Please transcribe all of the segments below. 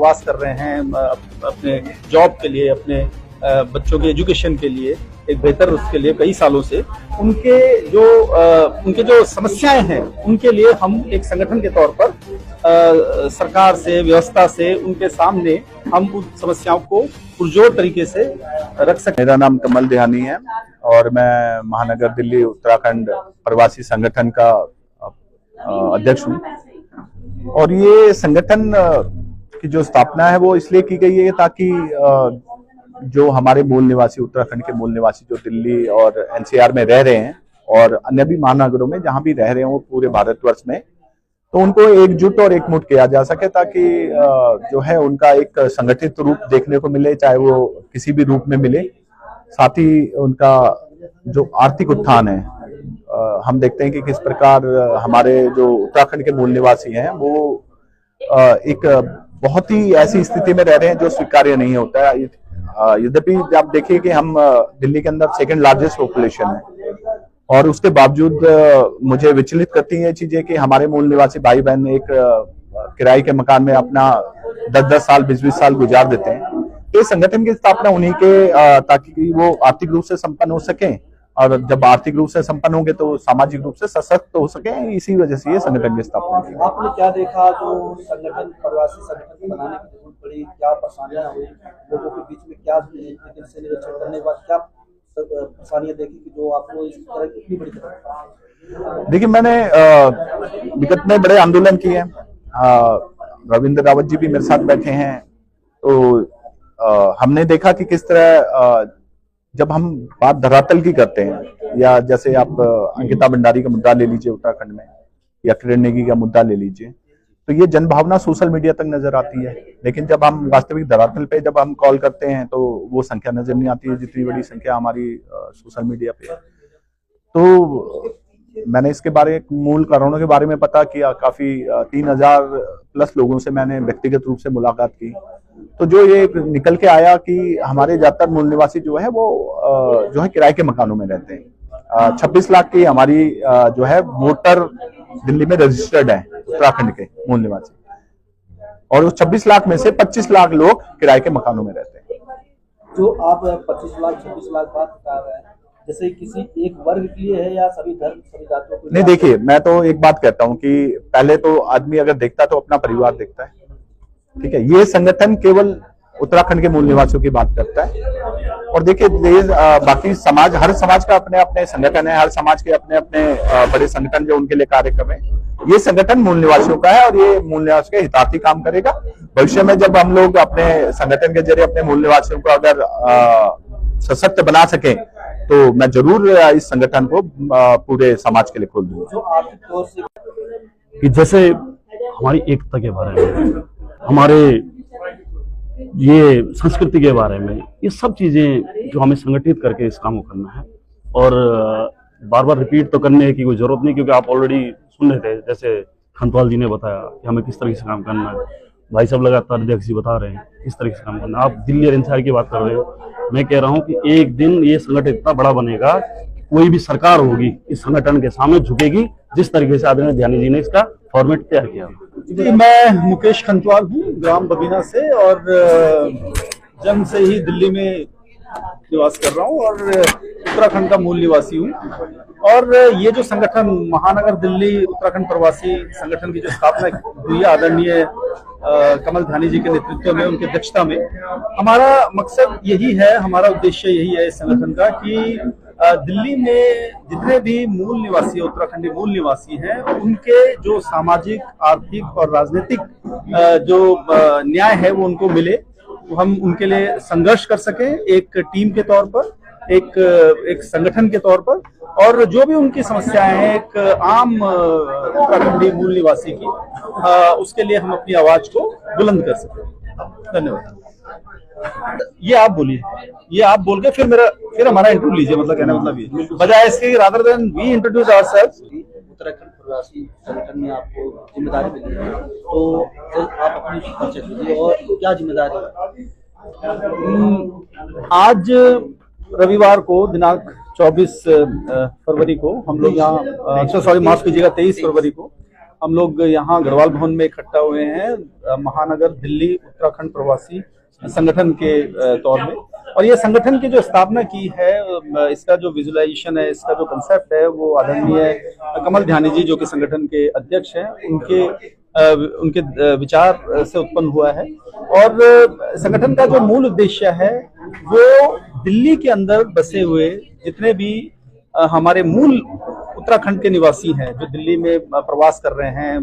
प्रवास कर रहे हैं अपने जॉब के लिए, अपने बच्चों के एजुकेशन के लिए, एक बेहतर उसके लिए कई सालों से उनके जो समस्याएं हैं उनके लिए हम एक संगठन के तौर पर सरकार से, व्यवस्था से उनके सामने हम उन समस्याओं को पुरजोर तरीके से रख सकते। मेरा नाम कमल देहानी है और मैं महानगर दिल्ली उत्तराखंड प्रवासी संगठन का अध्यक्ष हूँ। और ये संगठन की जो स्थापना है वो इसलिए की गई है ताकि जो हमारे मूल निवासी, उत्तराखंड के मूल निवासी जो दिल्ली और एनसीआर में रह रहे हैं और अन्य भी महानगरों में जहां भी रह रहे हैं वो पूरे भारतवर्ष में, तो उनको एकजुट और एकमुठ किया जा सके ताकि जो है उनका एक संगठित रूप देखने को मिले, चाहे वो किसी भी रूप में मिले। साथ ही उनका जो आर्थिक उत्थान है, हम देखते हैं कि किस प्रकार हमारे जो उत्तराखंड के मूल निवासी हैं वो एक बहुत ही ऐसी स्थिति में रह रहे हैं जो स्वीकार्य नहीं होता है। यद्यपि आप देखिए कि हम दिल्ली के अंदर सेकंड लार्जेस्ट पॉपुलेशन है और उसके बावजूद मुझे विचलित करती है ये चीजें कि हमारे मूल निवासी भाई बहन एक किराए के मकान में अपना 10-10 साल, 20-20 साल गुजार देते हैं। ये संगठन की स्थापना उन्हीं के ताकि वो आर्थिक रूप से संपन्न हो सके, और जब आर्थिक रूप से संपन्न होंगे तो सामाजिक रूप से सशक्त हो सके। इसी वजह से ये संगठन की स्थापना की। आपने क्या देखा जो संगठन, प्रवासी संगठन बनाने की जरूरत पड़ी, क्या परेशानियां हुई लोगों के बीच में, क्या से निरीक्षण करने के बाद क्या परेशानियां देखी कि जो आपको इस तरह की इतनी बड़ी तरह? देखिए, मैंने विगत में बड़े आंदोलन किए हैं। रविंद्र रावत जी भी मेरे साथ बैठे हैं, तो हमने देखा कि किस तरह जब हम बात धरातल की करते हैं, या जैसे आप अंकिता भंडारी का मुद्दा ले लीजिए उत्तराखंड में, या किरण नेगी का मुद्दा ले लीजिए, तो ये जनभावना सोशल मीडिया तक नजर आती है, लेकिन जब हम वास्तविक धरातल पे जब हम कॉल करते हैं तो वो संख्या नजर नहीं आती है जितनी बड़ी संख्या हमारी सोशल मीडिया पे है। तो मैंने इसके बारे, मूल कारणों के बारे में पता किया। काफी 3000 प्लस लोगों से मैंने व्यक्तिगत रूप से मुलाकात की, तो जो ये निकल के आया कि हमारे ज्यादातर मूल निवासी जो है वो जो है किराए के मकानों में रहते हैं। 26 लाख की हमारी जो है वोटर दिल्ली में रजिस्टर्ड है उत्तराखंड के मूल निवासी, और उस 26 लाख में से 25 लाख लोग किराए के मकानों में रहते हैं। जो आप 25 लाख 26 लाख बात बता रहे हैं, जैसे किसी एक वर्ग के लिए है या सभी धर्म, सभी जातियों के लिए? नहीं, देखिए, मैं तो एक बात कहता हूं कि पहले तो आदमी अगर देखता तो अपना परिवार देखता है, ठीक है। ये संगठन केवल उत्तराखंड के मूल निवासियों की बात करता है। और देखिए, बाकी समाज, हर समाज का अपने अपने संगठन है, हर समाज के अपने अपने बड़े संगठन जो उनके लिए कार्यक्रम है। ये संगठन मूल निवासियों का है और ये मूल निवासियों के हितार्थी काम करेगा। भविष्य में जब हम लोग अपने संगठन के जरिए अपने मूल निवासियों को अगर सशक्त बना सके तो मैं जरूर इस संगठन को पूरे समाज के लिए खोल दूंगा। कि जैसे हमारी एकता के बारे में, हमारे ये संस्कृति के बारे में, ये सब चीजें जो हमें संगठित करके इस काम को करना है। और बार बार रिपीट तो करने की कोई जरूरत नहीं, क्योंकि आप ऑलरेडी सुन रहे थे, जैसे खंतवाल जी ने बताया कि हमें किस तरीके से काम करना है। भाई साहब लगातार अध्यक्ष जी बता रहे हैं किस तरीके से काम करना है। आप दिल्ली और एनसीआर की बात कर रहे हो, मैं कह रहा हूँ कि एक दिन ये संगठन इतना बड़ा बनेगा, कोई भी सरकार होगी इस संगठन के सामने झुकेगी, जिस तरीके से आदरणीय ध्यानी जी ने इसका फॉर्मेट तैयार किया। जी, मैं मुकेश खंतवाल हूँ, ग्राम बबीना से, और जन्म से ही दिल्ली में निवास कर रहा हूँ और उत्तराखंड का मूल निवासी हूँ। और ये जो संगठन महानगर दिल्ली उत्तराखंड प्रवासी संगठन की जो स्थापना हुई है आदरणीय कमल ध्यानी जी के नेतृत्व में, उनकी अध्यक्षता में, हमारा मकसद यही है, हमारा उद्देश्य यही है इस संगठन का कि दिल्ली में जितने भी मूल निवासी, उत्तराखंडी मूल निवासी हैं, उनके जो सामाजिक, आर्थिक और राजनीतिक जो न्याय है वो उनको मिले, तो हम उनके लिए संघर्ष कर सकें एक टीम के तौर पर, एक संगठन के तौर पर, और जो भी उनकी समस्याएं हैं एक आम उत्तराखंडी मूल निवासी की, उसके लिए हम अपनी आवाज को बुलंद कर सकें। धन्यवाद। ये आप बोलिए, ये आप बोल के फिर हमारा इंटरव्यू लीजिए, मतलब कहने मतलब ये बजाय इसके rather than we introduce ourselves. Uttarakhand प्रवासी संगठन में आपको जिम्मेदारी मिली है, तो आप अपनी परिचय दीजिए और क्या जिम्मेदारी है? आज रविवार को दिनांक 24 फरवरी को हम लोग यहाँ, माफ कीजिएगा, 23 फरवरी को हम लोग यहाँ गढ़वाल भवन में इकट्ठा हुए हैं महानगर दिल्ली उत्तराखंड प्रवासी संगठन के तौर में। और ये संगठन की जो स्थापना की है, इसका जो विजुअलाइजेशन है, इसका जो कंसेप्ट है, वो आदरणीय कमल ध्यानी जी जो कि संगठन के अध्यक्ष हैं, उनके विचार से उत्पन्न हुआ है। और संगठन का जो मूल उद्देश्य है वो दिल्ली के अंदर बसे हुए जितने भी हमारे मूल उत्तराखंड के निवासी हैं, जो दिल्ली में प्रवास कर रहे हैं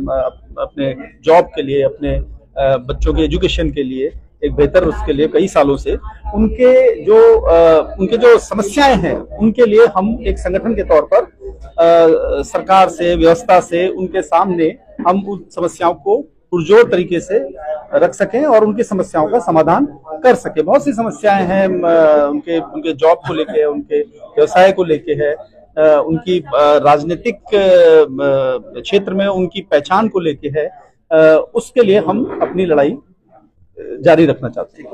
अपने जॉब के लिए, अपने बच्चों के एजुकेशन के लिए, एक बेहतर उसके लिए कई सालों से, उनके जो समस्याएं हैं उनके लिए हम एक संगठन के तौर पर सरकार से, व्यवस्था से उनके सामने हम उन समस्याओं को पुरजोर तरीके से रख सकें और उनकी समस्याओं का समाधान कर सके। बहुत सी समस्याएं हैं उनके जॉब को लेके, उनके व्यवसाय को लेके है, उनकी राजनीतिक क्षेत्र में उनकी पहचान को लेके है। उसके लिए हम अपनी लड़ाई जारी रखना चाहते हैं।